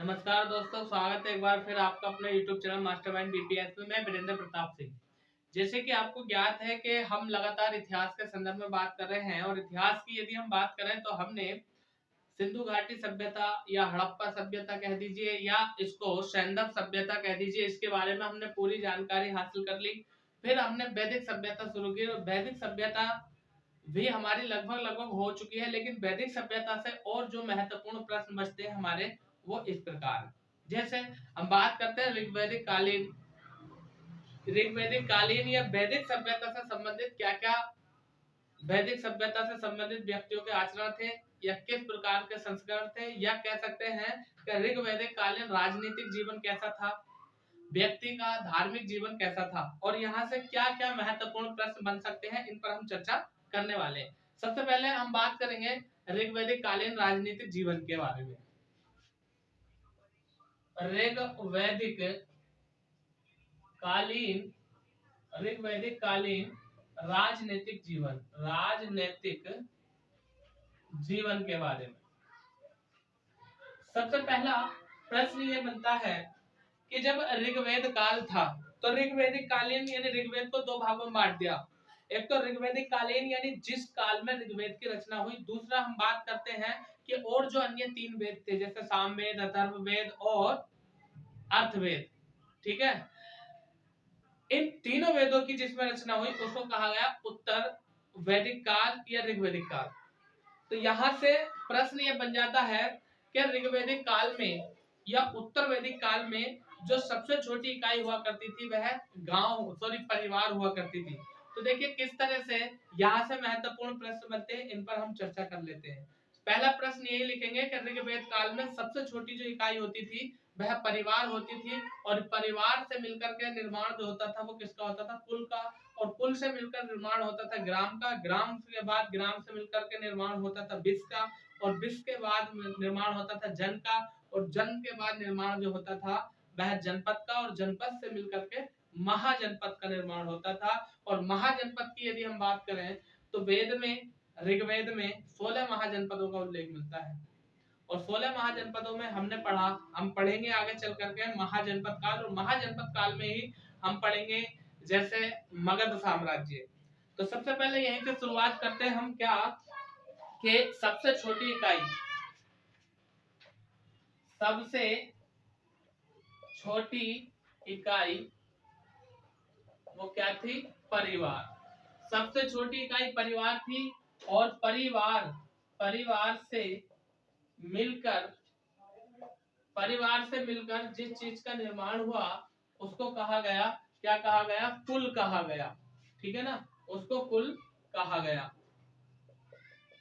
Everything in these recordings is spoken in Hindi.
नमस्कार दोस्तों, स्वागत है एक बार फिर आपका अपने YouTube चैनल मास्टरमाइंड बीपीएस में। मैं वीरेंद्र प्रताप सिंह। जैसे कि आपको ज्ञात है कि हम लगातार इतिहास के संदर्भ में बात कर रहे हैं और इतिहास की यदि हम बात करें तो हमने सिंधु घाटी सभ्यता या हड़प्पा सभ्यता कह दीजिए या इसको सैंडप सभ्यता कह दीजिए, इसके बारे में हमने पूरी जानकारी हासिल कर ली। फिर हमने वैदिक सभ्यता शुरू की और वैदिक सभ्यता भी हमारी लगभग लगभग हो चुकी है, लेकिन वैदिक सभ्यता से और जो महत्वपूर्ण प्रश्न बचते हैं हमारे, वो इस प्रकार। जैसे हम बात करते हैं ऋग्वैदिक कालीन या वैदिक सभ्यता से संबंधित क्या क्या वैदिक सभ्यता से संबंधित व्यक्तियों के आचरण थे या किस प्रकार के संस्करण थे, या कह सकते हैं कि ऋग्वैदिक कालीन राजनीतिक जीवन कैसा था, व्यक्ति का धार्मिक जीवन कैसा था, और यहाँ से क्या क्या महत्वपूर्ण प्रश्न बन सकते हैं, इन पर हम चर्चा करने वाले हैं। सबसे पहले हम बात करेंगे ऋग्वैदिक कालीन राजनीतिक जीवन के बारे में। ऋग्वैदिक कालीन ऋग्वैदिक कालीन राजनीतिक जीवन के बारे में सबसे पहला प्रश्न ये बनता है कि जब ऋग्वेद काल था तो ऋग्वैदिक कालीन यानी ऋग्वेद को दो भागों में बांट दिया। एक तो ऋग्वैदिक कालीन यानी जिस काल में ऋग्वेद की रचना हुई, दूसरा हम बात करते हैं कि और जो अन्य तीन वेद थे जैसे सामवेद, अथर्ववेद और अर्थवेद। ठीक है, इन तीनों वेदों की जिसमें रचना हुई उसको कहा गया उत्तर वैदिक काल या ऋग्वैदिक काल। तो यहां से प्रश्न ये बन जाता है कि ऋग्वैदिक काल में या उत्तर वैदिक काल में जो सबसे छोटी इकाई हुआ करती थी वह परिवार हुआ करती थी। तो देखिए किस तरह से यहाँ से महत्वपूर्ण प्रश्न बनते हैं, इन पर हम चर्चा कर लेते हैं। पहला प्रश्न यही लिखेंगे कि ऋग्वेद काल में सबसे छोटी जो इकाई होती थी वह परिवार होती थी, और परिवार से मिलकर के निर्माण जो होता था वो किसका होता था, कुल का, और कुल से मिलकर निर्माण होता था ग्राम का, ग्राम के बाद ग्राम से मिलकर के निर्माण होता था विश्व का, और विश्व के बाद निर्माण होता था जन का, और जन के बाद निर्माण जो होता था वह जनपद का, और जनपद से मिलकर के महाजनपद का निर्माण होता था। और महाजनपद की यदि हम बात करें तो ऋग्वेद में 16 महाजनपदों का उल्लेख मिलता है, और 16 महाजनपदों में हमने पढ़ा, हम पढ़ेंगे आगे चल करके महाजनपद काल, और महाजनपद काल में ही हम पढ़ेंगे जैसे मगध साम्राज्य। तो सबसे पहले यहीं से शुरुआत करते हैं हम क्या कि सबसे छोटी इकाई वो क्या थी, परिवार। सबसे छोटी इकाई परिवार थी, और परिवार से मिलकर जिस चीज का निर्माण हुआ उसको कहा गया, क्या कहा गया, कुल कहा गया। ठीक है ना, उसको कुल कहा गया।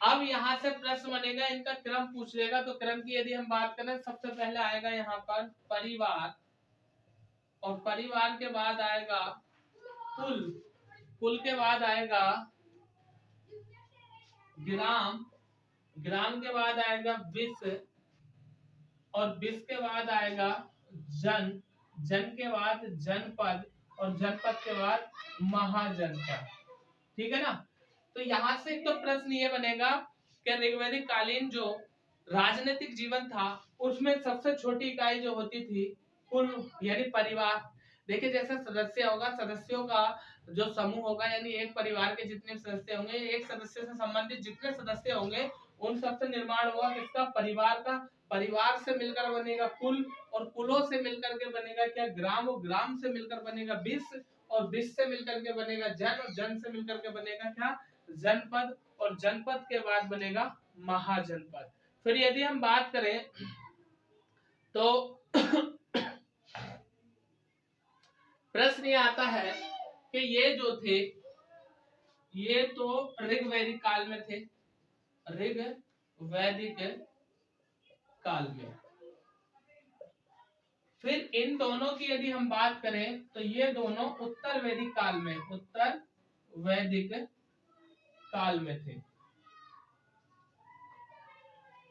अब यहाँ से प्रश्न बनेगा, इनका क्रम पूछ लेगा, तो क्रम की यदि हम बात करें सबसे पहले आएगा यहाँ पर परिवार, और परिवार के बाद आएगा कुल, कुल के बाद आएगा ग्राम, ग्राम के बाद आएगा विश्व, और विश्व के बाद आएगा जन, जन के बाद जनपद, और जनपद के बाद महाजनपद। ठीक है ना। तो यहाँ से तो प्रश्न ये बनेगा कि ऋग्वैदिक कालीन जो राजनीतिक जीवन था उसमें सबसे छोटी इकाई जो होती थी कुल यानी परिवार। देखिए जैसे सदस्य होगा, सदस्यों का जो समूह होगा, यानी एक परिवार के जितने सदस्य होंगे, एक सदस्य से संबंधित जितने सदस्य होंगे उन सबसे निर्माण हुआ किसका, परिवार का। परिवार से मिलकर बनेगा कुल, और कुलों से मिलकर के बनेगा क्या, ग्राम, और ग्राम से मिलकर बनेगा विश्व, और विश्व से मिलकर के बनेगा जन, और जन से मिलकर के बनेगा क्या, जनपद, और जनपद के बाद बनेगा महाजनपद। फिर यदि हम बात करें तो प्रश्न ये आता है कि ये जो थे ये तो ऋग्वैदिक काल में थे, ऋग्वैदिक काल में। फिर इन दोनों की यदि हम बात करें तो ये दोनों उत्तर वैदिक काल में थे।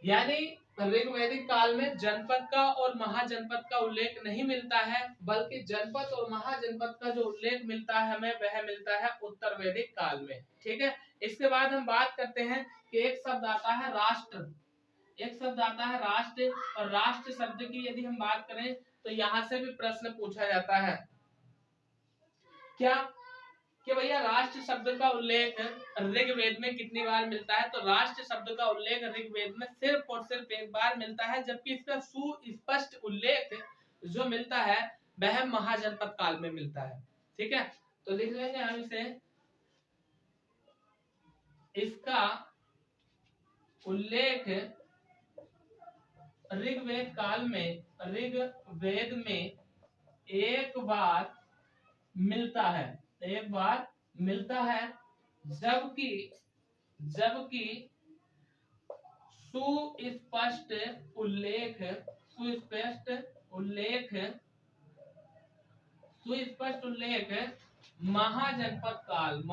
यानी ऋग्वैदिक काल में जनपद का और महाजनपद का उल्लेख नहीं मिलता है, बल्कि जनपद और महाजनपद का जो उल्लेख मिलता है हमें वह मिलता है उत्तर वैदिक काल में। ठीक है, इसके बाद हम बात करते हैं कि एक शब्द आता है राष्ट्र। एक शब्द आता है राष्ट्र, और राष्ट्र शब्द की यदि हम बात करें तो यहां से भी प्रश्न पूछा जाता है क्या, कि भैया राष्ट्र शब्द का उल्लेख ऋग्वेद में कितनी बार मिलता है। तो राष्ट्र शब्द का उल्लेख ऋग्वेद में सिर्फ और सिर्फ एक बार मिलता है, जबकि इसका सुस्पष्ट उल्लेख जो मिलता है वह महाजनपद काल में मिलता है। ठीक है, तो लिख लेंगे हम इसे, इसका उल्लेख ऋग्वेद काल में, ऋग्वेद में एक बार मिलता है, एक बार मिलता है, जबकि जबकि सुस्पष्ट उल्लेख सुस्पष्ट उल्लेख सुस्पष्ट उल्लेख महाजनपद काल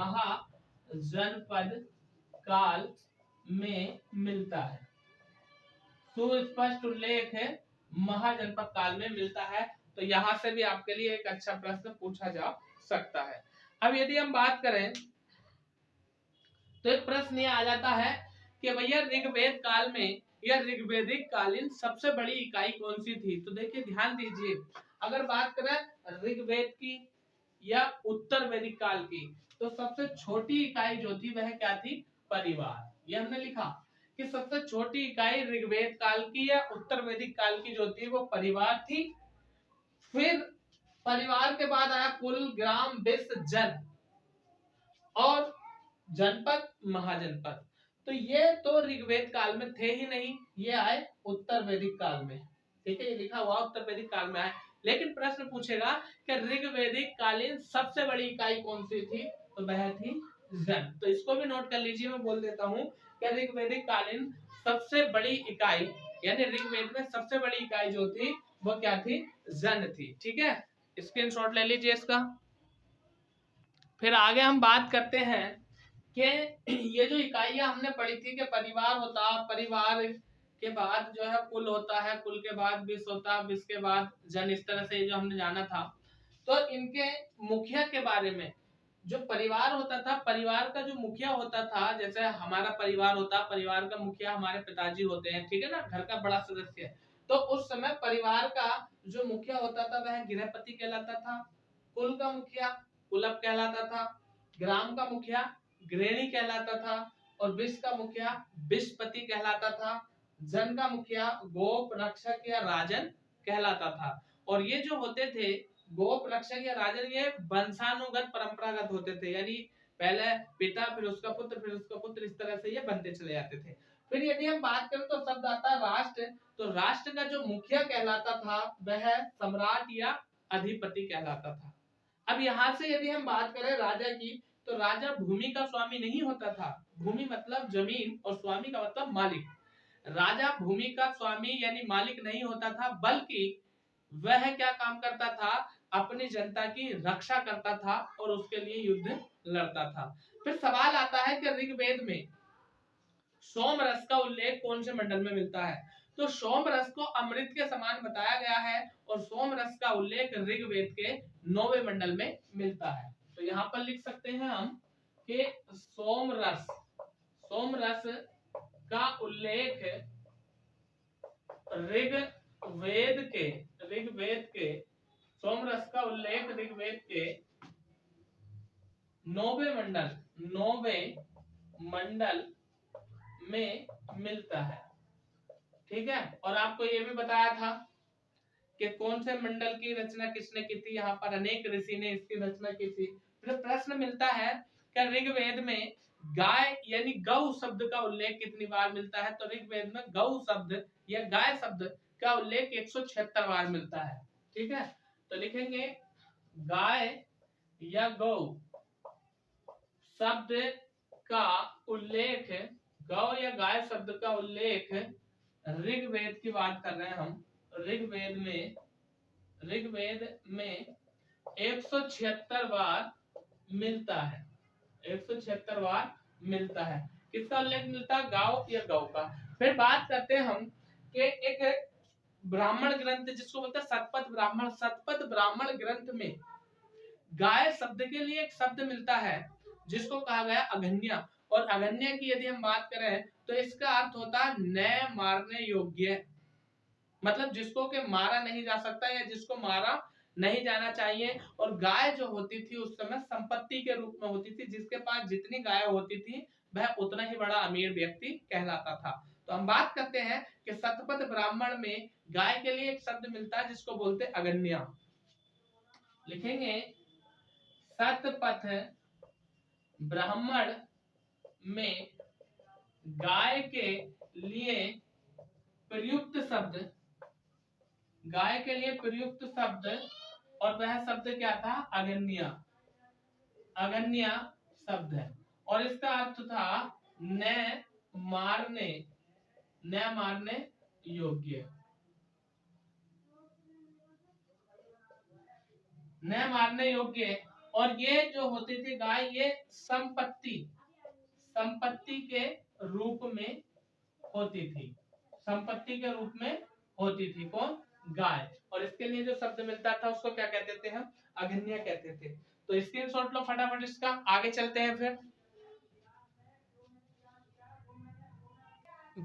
में मिलता है। सुस्पष्ट उल्लेख महाजनपद काल में मिलता है। तो यहां से भी आपके लिए एक अच्छा प्रश्न पूछा जा सकता है। अब यदि हम बात करें तो एक प्रश्न ये आ जाता है कि भैया ऋग्वेद काल में या ऋग्वेदिक कालीन सबसे बड़ी इकाई कौन सी थी। तो देखिए ध्यान दीजिए, अगर बात करें ऋग्वेद की या उत्तर वैदिक काल की, तो सबसे छोटी इकाई जो थी वह क्या थी, परिवार। ये हमने लिखा कि सबसे छोटी इकाई ऋग्वेद काल की या उत्तर वैदिक काल की जो थी वो परिवार थी। फिर परिवार के बाद आया कुल, ग्राम, विश्व, जन और जनपद, महाजनपद। तो ये तो ऋग्वेद काल में थे ही नहीं, ये आए उत्तर वैदिक काल में। ठीक है, ये लिखा हुआ उत्तर वैदिक काल में आए। लेकिन प्रश्न पूछेगा कि ऋग्वेदिक कालीन सबसे बड़ी इकाई कौन सी थी, तो वह थी जन। तो इसको भी नोट कर लीजिए, मैं बोल देता हूँ कि ऋग्वेदिक कालीन सबसे बड़ी इकाई, यानी ऋग्वेद में सबसे बड़ी इकाई जो थी वो क्या थी, जन थी। ठीक है, स्क्रीनशॉट ले लीजिए इसका। फिर आगे हम बात करते हैं कि ये जो इकाइयां हमने पढ़ी थी कि परिवार होता, परिवार के बाद जो है कुल होता है, कुल के बाद विश्व होता, विश्व के बाद जन, इस तरह से जो हमने जाना था। तो इनके मुखिया के बारे में, जो परिवार होता था, परिवार का जो मुखिया होता था, जैसे हमारा परिवार होता, परिवार का मुखिया हमारे पिताजी होते हैं, ठीक है ना, घर का बड़ा सदस्य। तो उस समय परिवार का जो मुखिया होता था वह गृहपति कहलाता था, कुल का मुखिया कुलप कहलाता था, ग्राम का मुखिया गृहिणी कहलाता था, और विश्व का मुखिया विश्वपति कहलाता था, जन का मुखिया गोप रक्षक या राजन कहलाता था। और ये जो होते थे गोप रक्षक या राजन, ये वंशानुगत परंपरागत होते थे, यानी पहले पिता, फिर उसका पुत्र, फिर उसका पुत्र, इस तरह से ये बनते चले जाते थे। फिर यदि हम बात करें तो शब्द आता है राष्ट्र। तो राष्ट्र का जो मुखिया कहलाता था वह सम्राट या अधिपति कहलाता था। अब यहाँ से यदि हम बात करें राजा की, तो राजा भूमि का स्वामी नहीं होता था। भूमि मतलब जमीन और स्वामी का मतलब मालिक। राजा भूमि का स्वामी यानी मालिक नहीं होता था, बल्कि वह क्या काम करता था, अपनी जनता की रक्षा करता था और उसके लिए युद्ध लड़ता था। फिर सवाल आता है कि ऋग्वेद में सोम रस का उल्लेख कौन से मंडल में मिलता है। तो सोम रस को अमृत के समान बताया गया है, और सोम रस का उल्लेख ऋग्वेद के 9वें मंडल में मिलता है। तो यहाँ पर लिख सकते हैं हम कि सोम रस का उल्लेख ऋग्वेद के सोम रस का उल्लेख ऋग्वेद के 9वें मंडल में मिलता है। ठीक है, और आपको ये भी बताया था कि कौन से मंडल की रचना किसने की थी, यहाँ पर अनेक ऋषि ने इसकी रचना की थी। फिर प्रश्न मिलता है कि ऋग्वेद में गाय यानी गौ शब्द का उल्लेख कितनी बार मिलता है। तो ऋग्वेद में गौ शब्द या गाय शब्द का उल्लेख 176 बार मिलता है। ठीक है, तो लिखेंगे गाय या गौ शब्द का उल्लेख, गौ या गाय शब्द का उल्लेख ऋग्वेद की बात कर रहे हैं हम, ऋग्वेद में 176 बार मिलता है, 176 बार मिलता है। किसका उल्लेख मिलता है, गांव या गौ का। फिर बात करते हैं हम कि एक ब्राह्मण ग्रंथ जिसको बोलते हैं सतपथ ब्राह्मण ग्रंथ में गाय शब्द के लिए एक शब्द मिलता है जिसको कहा गया अगन्या, और अगन्य की यदि हम बात करें तो इसका अर्थ होता है न मारने योग्य, मतलब जिसको के मारा नहीं जा सकता या जिसको मारा नहीं जाना चाहिए। और गाय जो होती थी उस समय संपत्ति के रूप में होती थी, जिसके पास जितनी गाय होती थी वह उतना ही बड़ा अमीर व्यक्ति कहलाता था। तो हम बात करते हैं कि शतपथ ब्राह्मण में गाय के लिए एक शब्द मिलता है जिसको बोलते अगन्या। लिखेंगे शतपथ ब्राह्मण में गाय के लिए प्रयुक्त शब्द, गाय के लिए प्रयुक्त शब्द, और वह शब्द क्या था? अगन्या। अगन्या शब्द है और इसका अर्थ था न मारने, न मारने योग्य, न मारने योग्य। और ये जो होती थी गाय, ये संपत्ति, संपत्ति के रूप में होती थी, संपत्ति के रूप में होती थी कौन? गाय। और इसके लिए जो शब्द मिलता था उसको क्या कहते थे हम? अगन्य कहते थे। तो स्क्रीनशॉट लो फटाफट इसका, आगे चलते हैं फिर।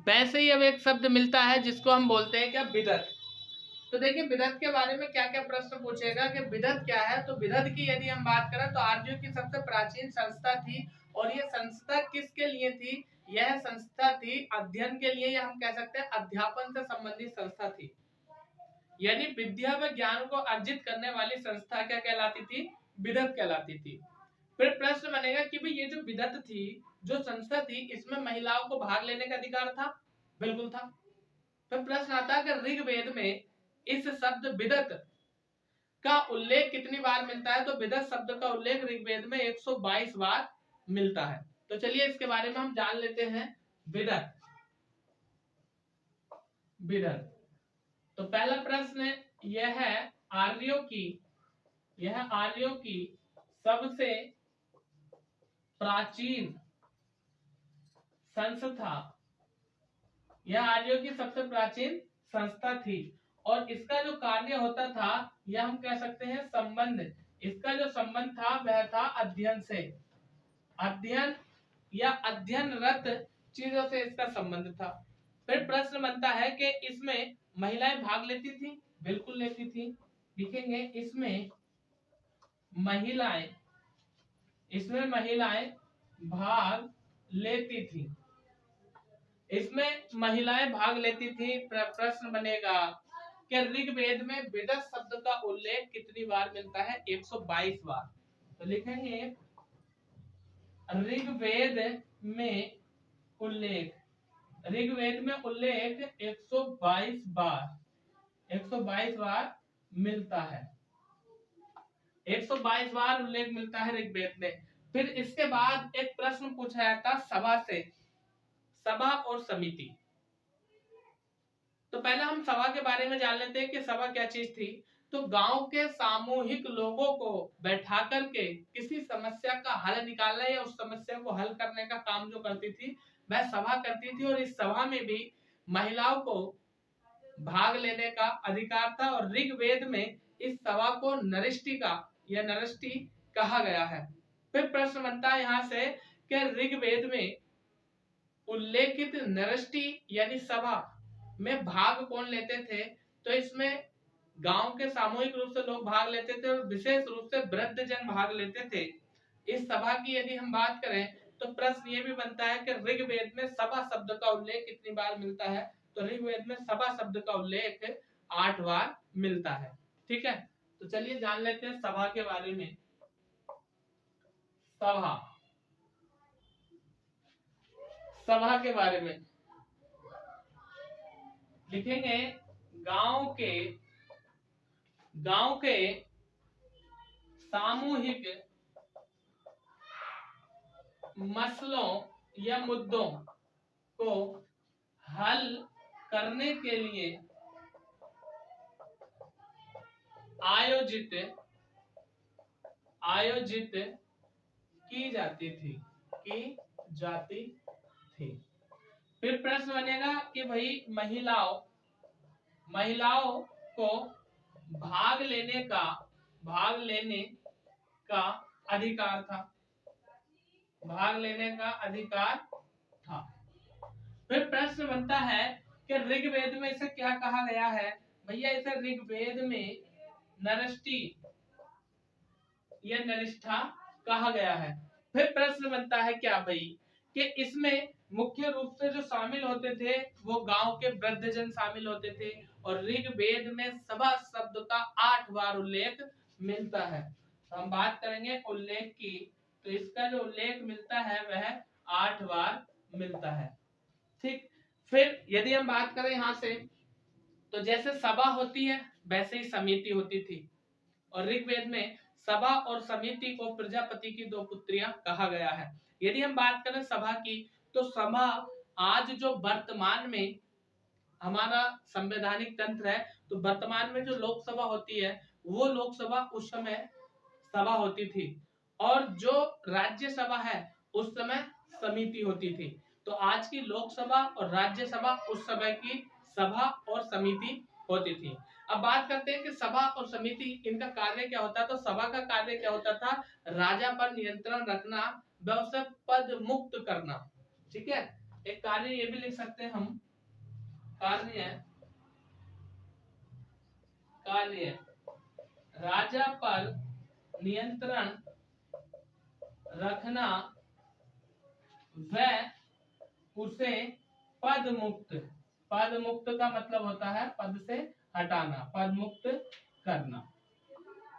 वैसे ही अब एक शब्द मिलता है जिसको हम बोलते हैं क्या? बिदत। तो देखिए बिदत के बारे में क्या क्या प्रश्न पूछेगा कि बिदत क्या है। तो बिदत की यदि हम बात करें तो आर्यों की सबसे प्राचीन संस्था थी। और ये संस्था किसके लिए थी? यह संस्था थी अध्ययन के लिए, या हम कह सकते हैं अध्यापन से संबंधित संस्था थी। यानी विद्या व ज्ञान को अर्जित करने वाली संस्था क्या कहलाती थी? बिदत कहलाती थी। फिर प्रश्न बनेगा कि भाई ये जो बिदत थी, जो संस्था थी, इसमें महिलाओं को भाग लेने का अधिकार था? बिल्कुल था। फिर प्रश्न आता है कि ऋग्वेद में इस शब्द बिदत का उल्लेख कितनी बार मिलता है? तो बिदत शब्द का उल्लेख ऋग्वेद में 122 बार मिलता है। तो चलिए इसके बारे में हम जान लेते हैं। बिदत, बिदत। तो पहला प्रश्न यह है आर्यों की, यह आर्यों की सबसे प्राचीन संस्था, यह आर्यों की सबसे प्राचीन संस्था थी। और इसका जो कार्य होता था, यह हम कह सकते हैं संबंध, इसका जो संबंध था वह था अध्ययन से, अध्ययन या अध्ययनरत चीजों से इसका संबंध था। फिर प्रश्न बनता है कि इसमें महिलाएं भाग लेती थी? बिल्कुल लेती थी। लिखेंगे इसमें महिलाएं, इसमें महिलाएं भाग लेती थी, इसमें महिलाएं भाग लेती थी। प्रश्न बनेगा कि ऋग्वेद में बिदत शब्द का उल्लेख कितनी बार मिलता है? 122 बार। तो लिखेंगे ऋग्वेद में उल्लेख, ऋग्वेद में उल्लेख 122 बार, 122 बार मिलता है, 122 बार उल्लेख मिलता है ऋग्वेद में। फिर इसके बाद एक प्रश्न पूछा जाता सभा से, सभा और समिति। तो पहले हम सभा के बारे में जान लेते हैं कि सभा क्या चीज थी। तो गांव के सामूहिक लोगों को बैठा करके किसी समस्या का हल निकालना या उस समस्या को हल करने का काम जो करती थी वह सभा करती थी। और इस सभा में भी महिलाओं को भाग लेने का अधिकार था। और ऋग्वेद में इस सभा को नरिष्टिका या नरष्टि कहा गया है। फिर प्रश्न बनता है यहाँ से कि ऋग्वेद में उल्लेखित नरष्टि यानी सभा में भाग कौन लेते थे? तो इसमें गांव के सामूहिक रूप से लोग भाग लेते थे और विशेष रूप से वृद्ध जन भाग लेते थे। इस सभा की यदि हम बात करें तो प्रश्न ये भी बनता है कि ऋग्वेद में सभा शब्द का उल्लेख कितनी बार मिलता है? तो ऋग्वेद में सभा शब्द का उल्लेख 8 बार मिलता है। ठीक है, तो चलिए जान लेते हैं सभा के बारे में। सभा, सभा के बारे में लिखेंगे गांव के सामूहिक मसलों या मुद्दों को हल करने के लिए आयोजित की जाती थी। फिर प्रश्न बनेगा कि भाई महिलाओं को भाग लेने का अधिकार था। भाग लेने का अधिकार था। फिर प्रश्न बनता है कि ऋग्वेद में इसे क्या कहा गया है। भैया इसे ऋग्वेद में नरष्टि या नरिष्ठा कहा गया है। फिर प्रश्न बनता है क्या भाई कि इसमें मुख्य रूप से जो शामिल होते थे वो गांव के वृद्धजन शामिल होते थे और ऋग्वेद में सभा शब्द का 8 बार उल्लेख मिलता है। तो हम बात करेंगे उल्लेख की, तो इसका जो उल्लेख मिलता है वह 8 बार मिलता है। ठीक। फिर यदि हम बात करें यहां से, तो जैसे सभा होती है वैसे ही समिति होती थी और ऋग्वेद में सभा और समिति को प्रजापति की दो पुत्रियां कहा गया है। यदि हम बात करें सभा की, तो सभा आज जो वर्तमान में हमारा संवैधानिक तंत्र है, तो वर्तमान में जो लोकसभा होती है वो लोकसभा उस समय सभा होती थी और जो राज्यसभा है उस समय समिति होती थी। तो आज की लोकसभा और राज्यसभा उस समय की सभा और समिति होती थी। अब बात करते हैं कि सभा और समिति इनका कार्य क्या होता है। तो सभा का कार्य क्या होता था, राजा पर नियंत्रण रखना व उसे पद मुक्त करना। ठीक है, एक कार्य ये भी लिख सकते हैं हम, कार्य कार्य राजा पर नियंत्रण रखना व उसे पद मुक्त, पद मुक्त का मतलब होता है पद से हटाना, पद मुक्त करना।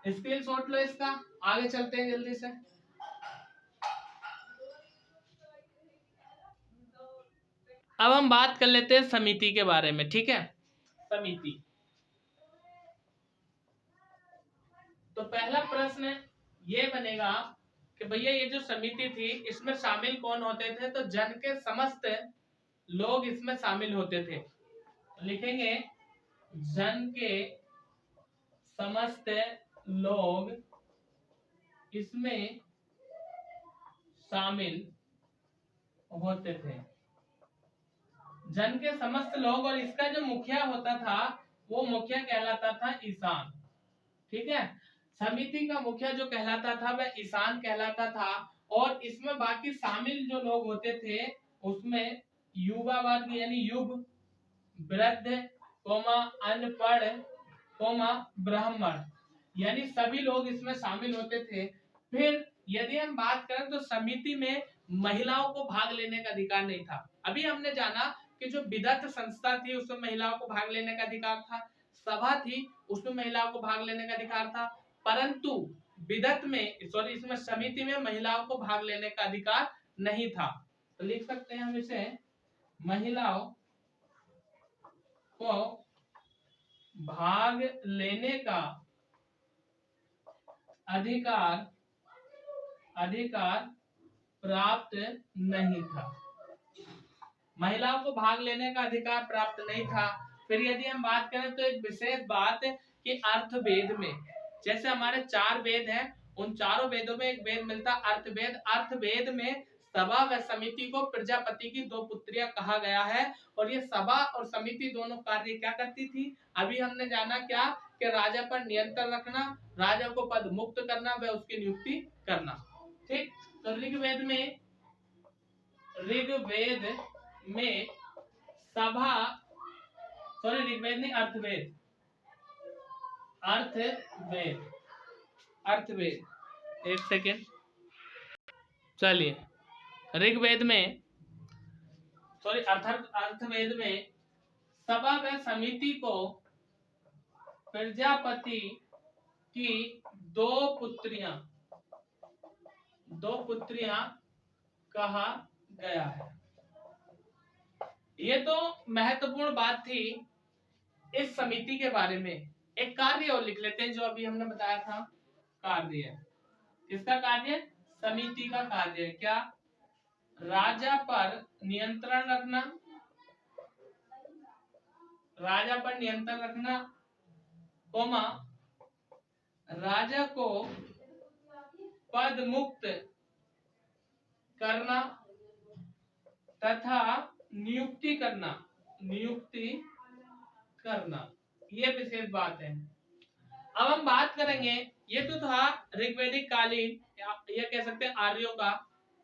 स्क्रीनशॉट लो इसका, आगे चलते हैं जल्दी से। अब हम बात कर लेते हैं समिति के बारे में। ठीक है, समिति। तो पहला प्रश्न ये बनेगा कि भैया ये जो समिति थी इसमें शामिल कौन होते थे। तो जन के समस्त लोग इसमें शामिल होते थे। लिखेंगे जन के समस्त लोग इसमें शामिल होते थे। जन के समस्त लोग, और इसका जो मुखिया होता था वो मुखिया कहलाता था ईशान। ठीक है, समिति का मुखिया जो कहलाता था वह ईशान कहलाता था। और इसमें बाकी शामिल जो लोग होते थे उसमें युवा वर्ग यानी युग, वृद्ध, अनपढ़, ब्राह्मण, यानी सभी लोग इसमें शामिल होते थे। फिर यदि हम बात करें तो समिति में महिलाओं को भाग लेने का अधिकार नहीं था। अभी हमने जाना कि जो विदग्ध संस्था थी उसमें महिलाओं को भाग लेने का अधिकार था, सभा थी उसमें महिलाओं को भाग लेने का अधिकार था, परंतु विदग्ध में सॉरी इसमें समिति में महिलाओं को भाग लेने का अधिकार नहीं था। तो लिख सकते हैं हम इसे, महिलाओं को भाग लेने का अधिकार प्राप्त नहीं था। महिलाओं को भाग लेने का अधिकार प्राप्त नहीं था। फिर यदि हम बात करें तो एक विशेष बात कि अर्थवेद में, जैसे हमारे 4 वेद हैं उन चारों वेदों में एक वेद मिलता अर्थवेद। अर्थवेद में सभा व समिति को प्रजापति की दो पुत्रियां कहा गया है। और ये सभा और समिति दोनों कार्य क्या करती थी, अभी हमने जाना क्या कि राजा पर नियंत्रण रखना, राजा को पद मुक्त करना व उसकी नियुक्ति करना। ठीक, तो ऋग्वेद में सभा, सॉरी ऋग्वेद नहीं अर्थवेद, अर्थवेद एक सेकेंड, चलिए ऋग्वेद में सॉरी अर्थवेद में सभा व समिति को प्रजापति की दो पुत्रियां कहा गया है। ये तो महत्वपूर्ण बात थी इस समिति के बारे में। एक कार्य और लिख लेते हैं जो अभी हमने बताया था, कार्य। इसका कार्य, समिति का कार्य क्या, राजा पर नियंत्रण रखना, कोमा राजा को पद मुक्त करना तथा नियुक्ति करना, ये विशेष बात है। अब हम बात करेंगे, ये तो था ऋग्वैदिक कालीन, ये कह सकते हैं आर्यों का।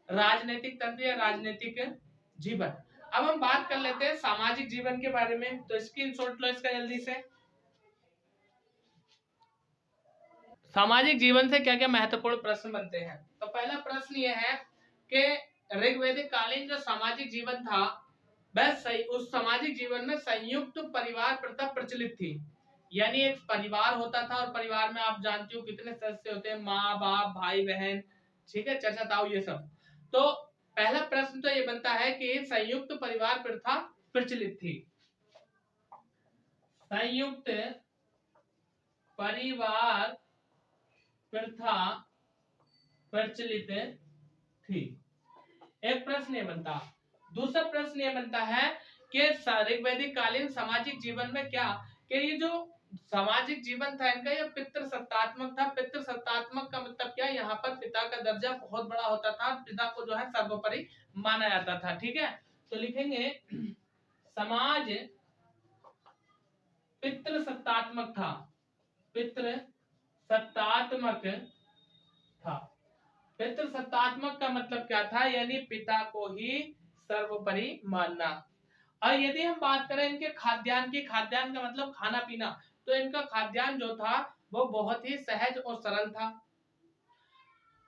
राजनीतिक तंत्र या राजनीतिक जीवन। अब हम बात कर लेते हैं सामाजिक जीवन के बारे में, तो स्क्रीनशॉट लो इसका जल्दी से। सामाजिक जीवन से क्या क्या महत्वपूर्ण प्रश्न बनते हैं। तो पहला प्रश्न यह है कि ऋग्वैदिक कालीन जो सामाजिक जीवन था वह सही, उस सामाजिक जीवन में संयुक्त परिवार प्रथा प्रचलित थी। यानी एक परिवार होता था और परिवार में आप जानते हो कितने सदस्य होते हैं, माँ बाप भाई बहन, ठीक है, चाचा ताऊ, ये सब। तो पहला प्रश्न तो ये बनता है कि संयुक्त परिवार प्रथा प्रचलित थी। संयुक्त परिवार प्रथा प्रचलित थी, एक प्रश्न ये बनता। दूसरा प्रश्न ये बनता है कि ऋग्वैदिक कालीन सामाजिक जीवन में क्या, कि ये जो सामाजिक जीवन था इनका ये पितृ सत्तात्मक था। पितृ सत्तात्मक का मतलब क्या, यहाँ पर पिता का दर्जा बहुत बड़ा होता था, पिता को जो है सर्वोपरि माना जाता था। ठीक है, तो लिखेंगे समाज पितृ सत्तात्मक था, पितृ सत्तात्मक था। पितृ सत्तात्मक का मतलब क्या था, यानी पिता को ही सर्वोपरि मानना। और यदि हम बात करें इनके खाद्यान्न की, खाद्यान्न का मतलब खाना पीना, तो इनका खाद्यान्न जो था वो बहुत ही सहज और सरल था।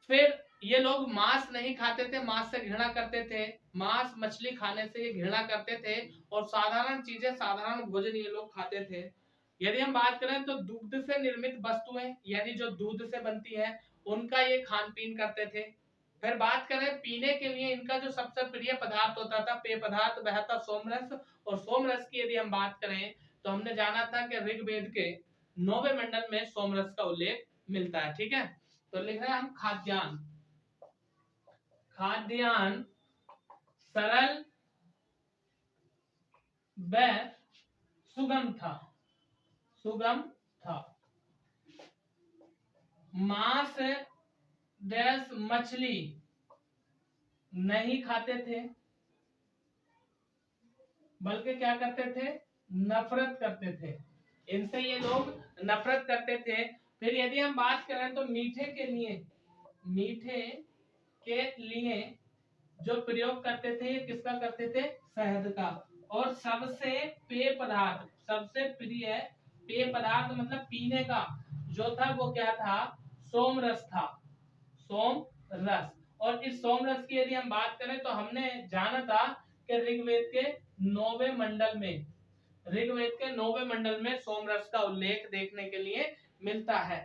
फिर ये लोग मांस नहीं खाते थे, मांस से घृणा करते थे, मांस मछली खाने से ये घृणा करते थे, और साधारण चीजें, साधारण भोजन ये लोग खाते थे। यदि हम बात करें तो दूध से निर्मित वस्तुएं, यानी जो दूध से बनती है, उनका ये खान पीन करते थे। फिर बात करें पीने के लिए, इनका जो सबसे प्रिय पदार्थ होता था, पेय पदार्थ, वह था सोमरस। और सोमरस की यदि हम बात करें तो हमने जाना था कि ऋग्वेद के 9वें मंडल में सोमरस का उल्लेख मिलता है। ठीक है, तो लिख रहे हैं हम खाद्यान्न। खाद्यान्न सरल व सुगम था, सुगम था। मांस डैश मछली नहीं खाते थे, बल्कि क्या करते थे, नफरत करते थे, इनसे ये लोग नफरत करते थे। फिर यदि हम बात करें तो मीठे के लिए, मीठे के लिए जो प्रयोग करते थे, ये किसका करते थे, शहद का। और सबसे पेय पदार्थ, सबसे प्रिय पेय पदार्थ मतलब पीने का जो था वो क्या था, सोम रस था, सोम रस। और इस सोम रस की यदि हम बात करें तो हमने जाना था कि ऋग्वेद के 9वें मंडल में, ऋग्वेद के 9वें मंडल में सोम रस का उल्लेख देखने के लिए मिलता है।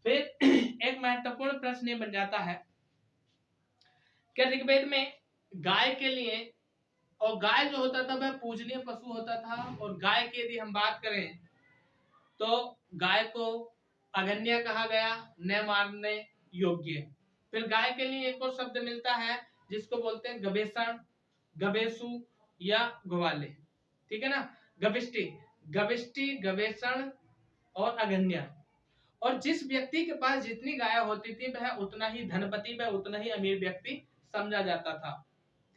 फिर एक महत्वपूर्ण प्रश्न ये बन जाता है कि ऋग्वेद में गाय के लिए, और गाय जो होता था वह पूजनीय पशु होता था, और गाय की यदि हम बात करें तो गाय को अगन्य कहा गया, न मारने योग्य। फिर गाय के लिए एक और शब्द मिलता है जिसको बोलते हैं गवेषण, गवेशु या ग्वाले, ठीक है ना, गविष्टि, गविष्टि, गवेषण और अगन्य। और जिस व्यक्ति के पास जितनी गाय होती थी वह उतना ही धनपति, वह उतना ही अमीर व्यक्ति समझा जाता था।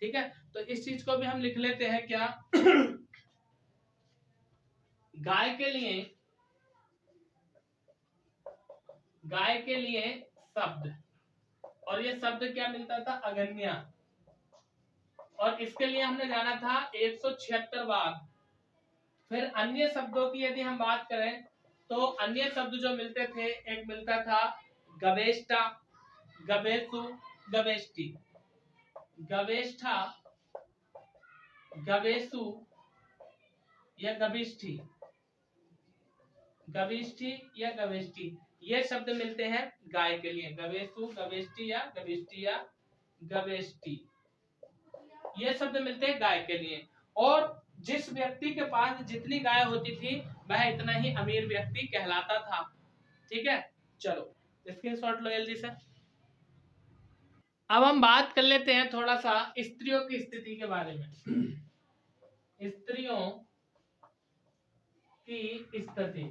ठीक है, तो इस चीज को भी हम लिख लेते हैं क्या गाय के लिए, गाय के लिए शब्द, और ये शब्द क्या मिलता था, अगन्य। और इसके लिए हमने जाना था 176 बार। फिर अन्य शब्दों की यदि हम बात करें तो अन्य शब्द जो मिलते थे, एक मिलता था गवेष्टा, गवेशु, गवेष्टि, गवेष्ठा, गवेशु या गविष्ठि, गविष्ठि या गवेष्टि, ये शब्द मिलते हैं गाय के लिए, गवेशु, गवेष्टि या गविष्टि या गवेष्टि, ये शब्द मिलते हैं गाय के लिए। और जिस व्यक्ति के पास जितनी गाय होती थी वह इतना ही अमीर व्यक्ति कहलाता था। ठीक है, चलो स्क्रीनशॉट लो जल्दी से। अब हम बात कर लेते हैं थोड़ा सा स्त्रियों की स्थिति के बारे में। स्त्रियों की स्थिति,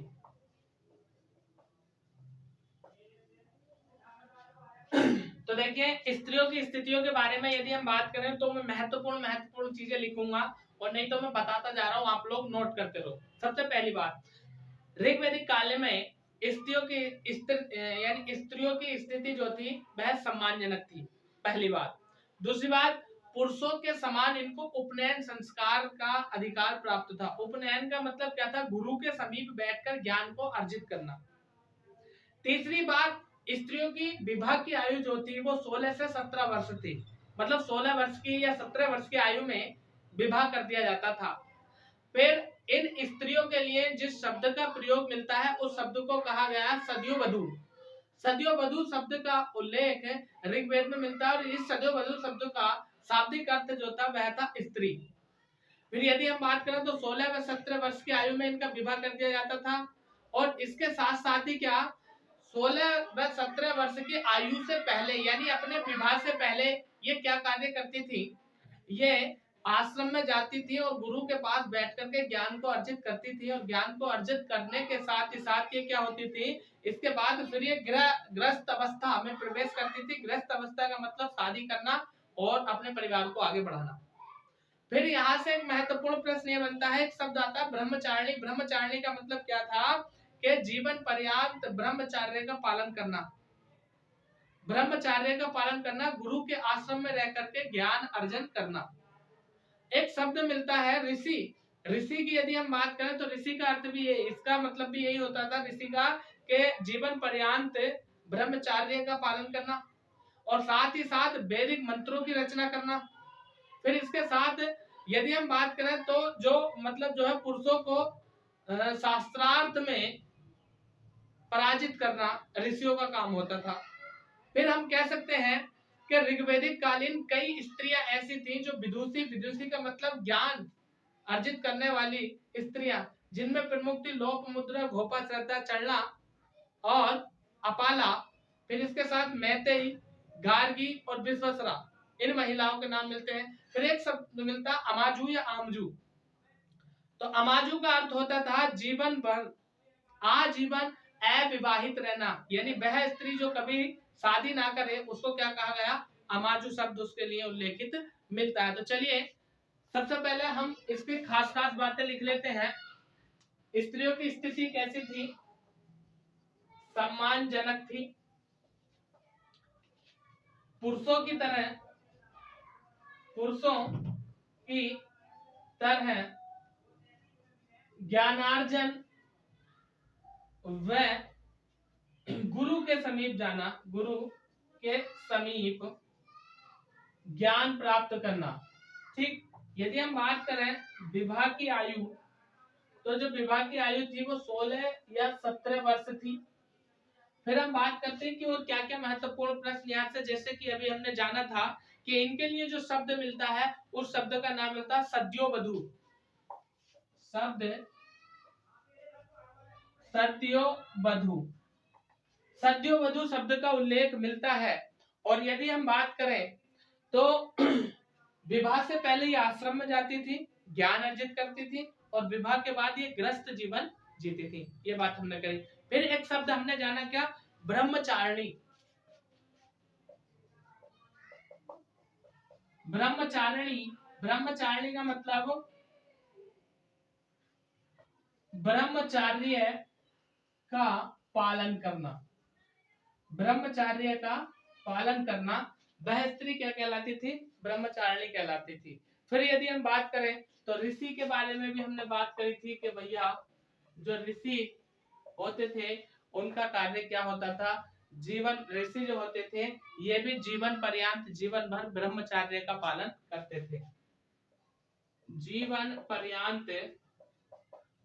तो देखिए स्त्रियों की स्थितियों के बारे में यदि हम बात करें तो मैं महत्वपूर्ण महत्वपूर्ण चीजें लिखूंगा, और नहीं तो मैं बताता जा रहा हूं, आप लोग नोट करते रहो। सबसे पहली बात, ऋग्वैदिक काल में स्त्रियों की यानी स्त्रियों की स्थिति जो थी वह सम्मानजनक थी, पहली बात। दूसरी बात, पुरुषों के समान इनको उपनयन संस्कार का अधिकार प्राप्त था। उपनयन का मतलब क्या था? गुरु के समीप बैठकर ज्ञान को अर्जित करना। तीसरी बात, स्त्रियों की विवाह की आयु जो थी वो 16 से 17 वर्ष थी, मतलब 16 वर्ष की या 17 वर्ष की आयु में विवाह कर दिया जाता था। फिर इन स्त्रियों के लिए जिस शब्द का प्रयोग मिलता है उस शब्द को कहा गया सदियो वधू। सदियो वधू शब्द का उल्लेख ऋग्वेद में मिलता है और इस सदियो वधू शब्द का शाब्दिक अर्थ जो था वह था स्त्री। फिर यदि हम बात करें तो 16 व 17 वर्ष की आयु में इनका विवाह कर दिया जाता था और इसके साथ साथ ही क्या 16 व 17 वर्ष की आयु से पहले यानी अपने विवाह से पहले ये क्या कार्य करती थी? ये आश्रम में जाती थी और गुरु के पास बैठ करके ज्ञान को अर्जित करती थी और ज्ञान को अर्जित करने के साथ ही साथ ये क्या होती थी? इसके बाद फिर ये ग्रस्त अवस्था में प्रवेश करती थी। ग्रस्त अवस्था का मतलब शादी करना और अपने परिवार को आगे बढ़ाना। फिर यहाँ से एक महत्वपूर्ण प्रश्न ये बनता है, एक शब्द आता है ब्रह्मचारिणी। ब्रह्मचारिणी का मतलब क्या था? कि जीवन पर्यंत ब्रह्मचर्य का पालन करना। ब्रह्मचर्य का पालन करना, गुरु के आश्रम में रह करके ज्ञान अर्जन करना। एक शब्द मिलता है ऋषि। ऋषि की यदि हम बात करें तो ऋषि का अर्थ भी इसका मतलब भी यही होता था ऋषि का, कि जीवन पर्यंत ब्रह्मचर्य का पालन करना और साथ ही साथ वैदिक मंत्रों की रचना करना। फिर इसके साथ यदि हम बात करें तो जो मतलब जो है पुरुषों को शास्त्रार्थ में पराजित करना ऋषियों का काम होता था। फिर हम कह सकते हैं कि ऋग्वैदिक कालीन कई स्त्रियां ऐसी थीं जो विदुषी, विदुषी का मतलब ज्ञान अर्जित करने वाली स्त्रियां, जिनमें प्रमुख थी लोपमुद्रा, घोपा, श्रद्धा, चढ़ना और अपाला। फिर इसके साथ मैतेई, गार्गी और विश्वसरा, इन महिलाओं के नाम मिलते हैं। फिर एक शब्द मिलता अमाजू या आमजू। तो अमाजू का अर्थ होता था जीवन भर आजीवन अविवाहित रहना, यानी वह स्त्री जो कभी शादी ना करे उसको क्या कहा गया? अमाजू शब्द उसके लिए उल्लेखित मिलता है। तो चलिए सबसे पहले हम इसकी खास खास बातें लिख लेते हैं। स्त्रियों की स्थिति कैसी थी? सम्मानजनक थी। पुरुषों की तरह ज्ञानार्जन व गुरु के समीप जाना, गुरु के समीप ज्ञान प्राप्त करना। ठीक, यदि हम बात करें विवाह की आयु, तो जो विवाह की आयु थी वो 16 या 17 वर्ष थी। फिर हम बात करते हैं कि और क्या क्या महत्वपूर्ण प्रश्न यहाँ से, जैसे कि अभी हमने जाना था कि इनके लिए जो शब्द मिलता है उस शब्द का नाम मिलता है सद्योवधू। सद्योवधू, सद्योवधू शब्द का उल्लेख मिलता है। और यदि हम बात करें तो विवाह से पहले ये आश्रम में जाती थी, ज्ञान अर्जित करती थी और विवाह के बाद ये ग्रस्त जीवन जीती थी। ये बात हमने करी। फिर एक शब्द हमने जाना क्या? ब्रह्मचारिणी। ब्रह्मचारिणी, ब्रह्मचारिणी का मतलब ब्रह्मचार्य का पालन करना। ब्रह्मचार्य का पालन करना, वह स्त्री क्या कहलाती थी? ब्रह्मचारिणी कहलाती थी। फिर यदि हम बात करें तो ऋषि के बारे में भी हमने बात करी थी कि भैया जो ऋषि होते थे उनका कार्य क्या होता था? जीवन, ऋषि जो होते थे ये भी जीवन पर्यंत, जीवन भर ब्रह्मचार्य का पालन करते थे। जीवन पर्यंत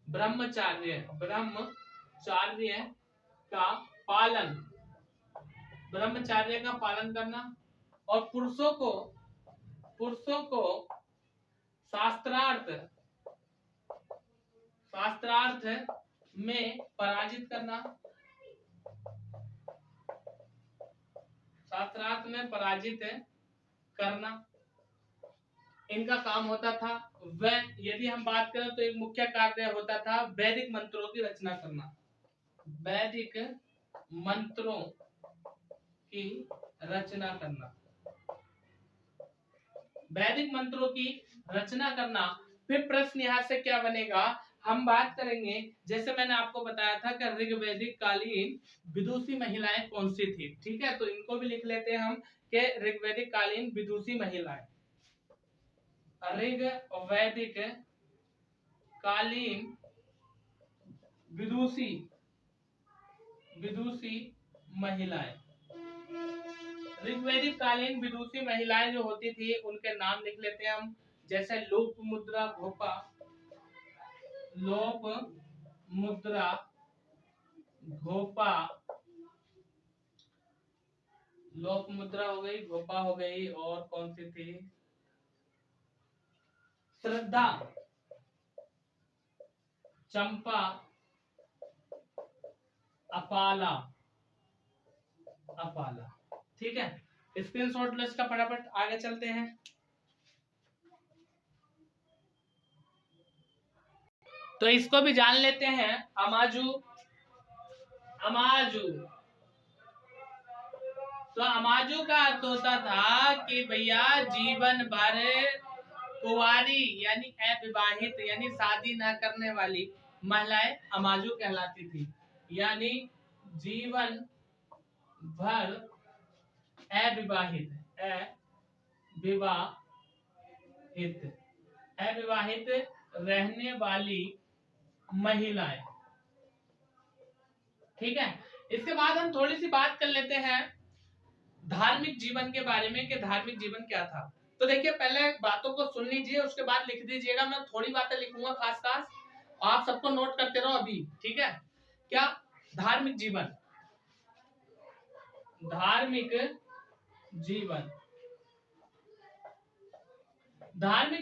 ब्रह्मचार्य का पालन, ब्रह्मचार्य का पालन करना और पुरुषों को शास्त्रार्थ में पराजित करना, शास्त्रार्थ में पराजित करना इनका काम होता था। वह यदि हम बात करें तो एक मुख्य कार्य होता था वैदिक मंत्रों की रचना करना। वैदिक मंत्रों की रचना करना, वैदिक मंत्रों की रचना करना। फिर प्रश्न यहाँ से क्या बनेगा? हम बात करेंगे, जैसे मैंने आपको बताया था कि ऋग्वैदिक कालीन विदुषी महिलाएं कौन सी थी। ठीक है, तो इनको भी लिख लेते हैं हम के ऋग्वैदिक कालीन विदुषी महिलाएं, ऋग्वैदिक कालीन विदुषी महिलाएं, ऋग्वैदिक कालीन विदुषी महिलाएं जो होती थी उनके नाम लिख लेते हैं हम, जैसे लोपमुद्रा घोपा, लोपमुद्रा घोपा, लोपमुद्रा हो गई, घोपा हो गई, और कौन सी थी, श्रद्धा, चंपा, अपाला, ठीक है। स्क्रीनशॉट लो इसका, फटाफट आगे चलते हैं। तो इसको भी जान लेते हैं, अमाजू। तो अमाजू का अर्थ होता था कि भैया जीवन भर कुंवारी यानी अविवाहित यानी शादी न करने वाली महिलाएं अमाजू कहलाती थी, यानी जीवन भर अविवाहित रहने वाली महिलाएं, ठीक है। इसके बाद हम थोड़ी सी बात कर लेते हैं धार्मिक जीवन के बारे में कि धार्मिक जीवन क्या था। तो देखिए, पहले बातों को सुन लीजिए, उसके बाद लिख दीजिएगा। मैं थोड़ी बातें लिखूंगा खास, आप सबको नोट करते रहो अभी, ठीक है। क्या धार्मिक जीवन, धार्मिक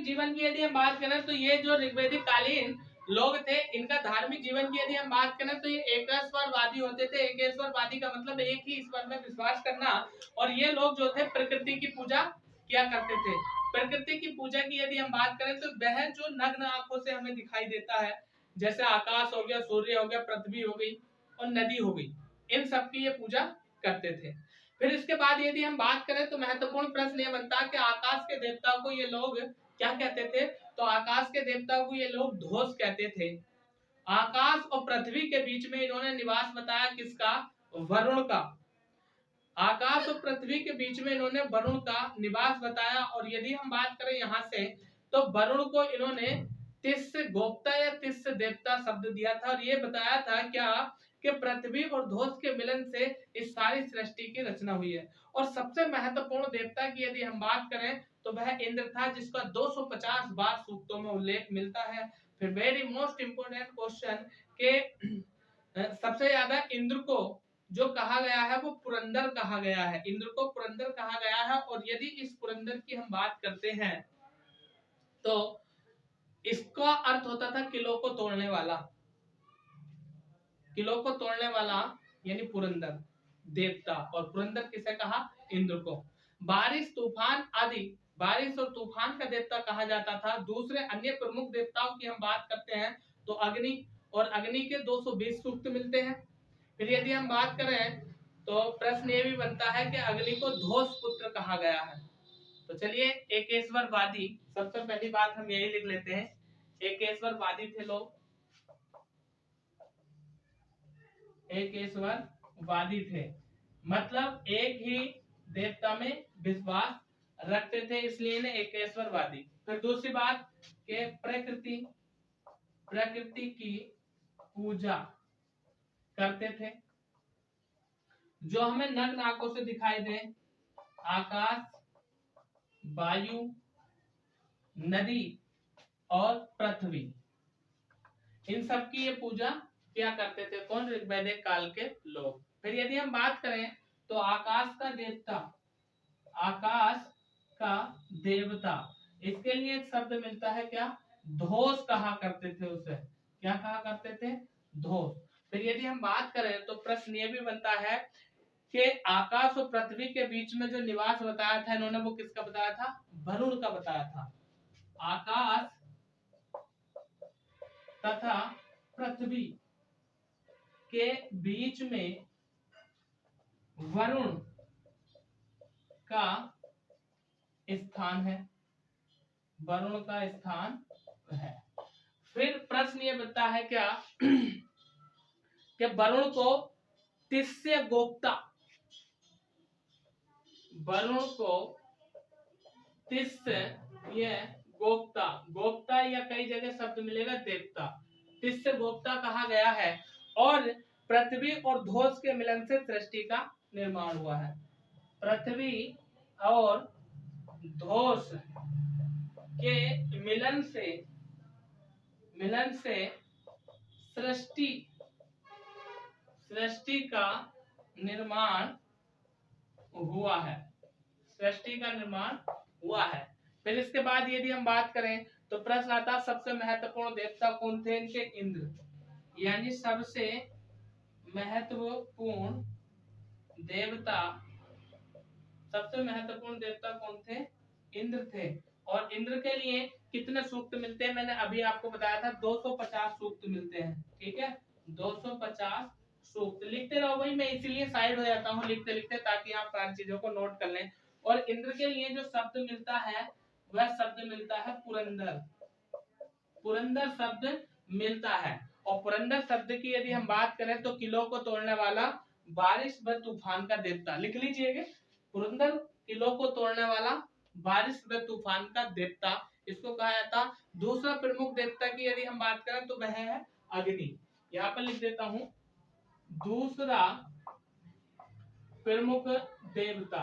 जीवन की यदि हम बात करें तो ये जो ऋग्वैदिक कालीन लोग थे, इनका धार्मिक जीवन की यदि हम बात करें तो ये एकेश्वरवादी होते थे। एकेश्वरवादी का मतलब एक ही ईश्वर में विश्वास करना, और ये लोग जो थे प्रकृति की पूजा किया करते थे। प्रकृति की पूजा की यदि हम बात करें तो वह जो नग्न आंखों से हमें दिखाई देता है, जैसे आकाश हो गया, सूर्य हो गया, पृथ्वी हो गई और नदी हो गई, इन सब की ये पूजा करते थे। फिर इसके बाद यदि हम बात करें तो महत्वपूर्ण प्रश्न ये बनता है कि आकाश के देवताओं को ये लोग क्या कहते थे। तो आकाश के देवताओं को ये लोग धोष कहते थे। आकाश और पृथ्वी के बीच में इन्होंने निवास बताया किसका, वरुण का। आकाश और पृथ्वी के बीच में इन्होंने वरुण का निवास बताया। और यदि हम बात करें यहाँ से तो वरुण को इन्होंने तिस्य गोप्ता या तिस्य देवता शब्द दिया था, और ये बताया था क्या कि पृथ्वी और ध्वज के मिलन से इस सारी सृष्टि की रचना हुई है। और सबसे महत्वपूर्ण देवता की यदि हम बात करें तो वह इंद्र था, जिसका 250 बार सूक्तों में उल्लेख मिलता है। फिर वेरी मोस्ट इंपोर्टेंट क्वेश्चन के सबसे ज्यादा इंद्र को जो कहा गया है वो पुरंदर कहा गया है, इंद्र को पुरंदर कहा गया है। और यदि इस पुरंदर की हम बात करते हैं तो इसका अर्थ होता था किलों को तोड़ने वाला, किलों को तोड़ने वाला यानी पुरंदर देवता। और पुरंदर किसे कहा, इंद्र को। बारिश, तूफान आदि, बारिश और तूफान का देवता कहा जाता था। दूसरे अन्य प्रमुख देवताओं की हम बात करते हैं तो अग्नि, और अग्नि के 220 सूक्त मिलते हैं। फिर यदि हम बात करें तो प्रश्न ये भी बनता है कि अग्नि को धोष पुत्र कहा गया है। तो चलिए, एकेश्वरवादी, सबसे पहली बात हम यही लिख लेते हैं, एकेश्वरवादी थे लोग, एकेश्वरवादी थे, मतलब एक ही देवता में विश्वास रखते थे, इसलिए इन्हें एकेश्वरवादी। फिर दूसरी बात के प्रकृति की पूजा करते थे, जो हमें नग्न आंखों से दिखाई दे, आकाश, वायु, नदी और पृथ्वी, इन सब की ये पूजा क्या करते थे, कौन, ऋग्वैदिक काल के लोग। फिर यदि हम बात करें तो आकाश का देवता, आकाश का देवता, इसके लिए एक शब्द मिलता है क्या, धोष कहा करते थे उसे, क्या कहा करते थे, धोष। फिर यदि हम बात करें तो प्रश्न ये भी बनता है कि आकाश और पृथ्वी के बीच में जो निवास बताया था इन्होंने, वो किसका बताया था, वरुण का बताया था। आकाश तथा पृथ्वी के बीच में वरुण का स्थान है, वरुण का स्थान है। फिर प्रश्न ये बनता है क्या कि वरुण को तिस्य गोप्ता, वरुण को तिस्य, ये गोप्ता, गोप्ता या कई जगह शब्द मिलेगा देवता, तिस्य गोप्ता कहा गया है। और पृथ्वी और धोस के मिलन से सृष्टि का निर्माण हुआ है। पृथ्वी और धोस के मिलन से सृष्टि का निर्माण हुआ है। सृष्टि का निर्माण हुआ है। फिर इसके बाद यदि हम बात करें तो प्रश्न आता सबसे महत्वपूर्ण देवता कौन थे इनके? इंद्र, यानी सबसे महत्वपूर्ण देवता कौन थे? इंद्र थे। और इंद्र के लिए कितने सूक्त मिलते हैं? मैंने अभी आपको बताया था 250 सूक्त मिलते हैं। ठीक है, 250 सूक्त। लिखते रहो भाई, मैं इसीलिए साइड हो जाता हूँ लिखते लिखते, ताकि आप सारी चीजों को नोट कर लें। और इंद्र के लिए जो शब्द मिलता है वह शब्द मिलता है पुरंदर। पुरंदर शब्द मिलता है। और पुरंदर शब्द की यदि हम बात करें तो किलों को तोड़ने वाला, बारिश व तूफान का देवता। लिख लीजिएगा, पुरंदर किलों को तोड़ने वाला, बारिश व तूफान का देवता, इसको कहा जाता। दूसरा प्रमुख देवता की यदि हम बात करें तो वह है अग्नि। यहाँ पर लिख देता हूं, दूसरा प्रमुख देवता,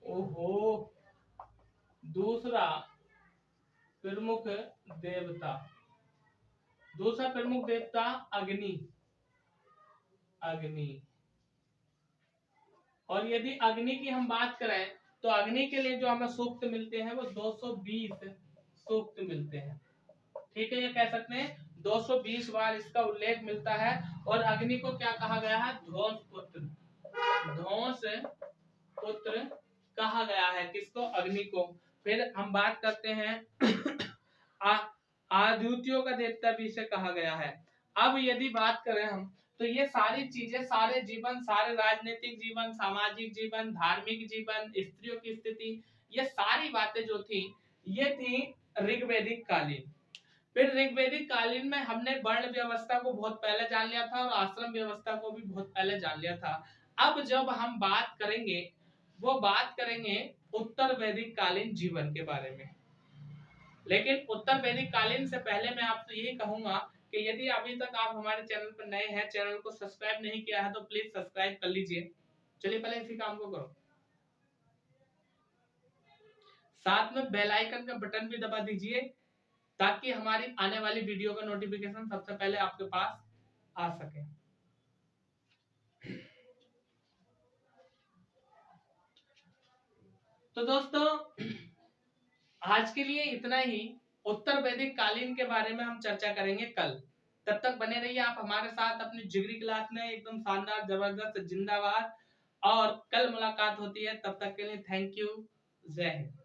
ओहो, दूसरा प्रमुख देवता अग्नि। और यदि अग्नि की हम बात करें तो अग्नि के लिए जो हमें सूक्त मिलते हैं वो 220 सूक्त मिलते हैं। ठीक है, ये कह सकते हैं 220 बार इसका उल्लेख मिलता है। और अग्नि को क्या कहा गया है? ध्वंस पुत्र कहा गया है। किसको? अग्नि को। फिर हम बात करते हैं आदित्यों का देवता भी इसे कहा गया है। अब यदि बात करें हम तो ये सारी चीजें, सारे जीवन, सारे राजनीतिक जीवन, सामाजिक जीवन, धार्मिक जीवन, स्त्रियों की स्थिति, ये सारी बातें जो थी ये थी ऋग्वैदिक कालीन। फिर ऋग्वैदिक कालीन में हमने वर्ण व्यवस्था को बहुत पहले जान लिया था और आश्रम व्यवस्था को भी बहुत पहले जान लिया था। अब जब हम बात करेंगे वो बात करेंगे उत्तर वैदिक कालीन जीवन के बारे में। लेकिन उत्तर वैदिक कालीन से पहले मैं आपसे यही कहूंगा कि यदि अभी तक आप हमारे चैनल पर नए हैं, चैनल को सब्सक्राइब नहीं किया है तो प्लीज सब्सक्राइब कर लीजिए। चलिए पहले इसी काम को करो, साथ में बेल आइकन का बटन भी दबा दीजिए ताकि हमारी आने वाली वीडियो का नोटिफिकेशन सबसे पहले आपके पास आ सके। तो दोस्तों आज के लिए इतना ही। उत्तर वैदिक कालीन के बारे में हम चर्चा करेंगे कल। तब तक बने रहिए आप हमारे साथ अपनी जिगरी क्लास में, एकदम शानदार, जबरदस्त, जिंदाबाद। और कल मुलाकात होती है, तब तक के लिए थैंक यू, जय हिंद।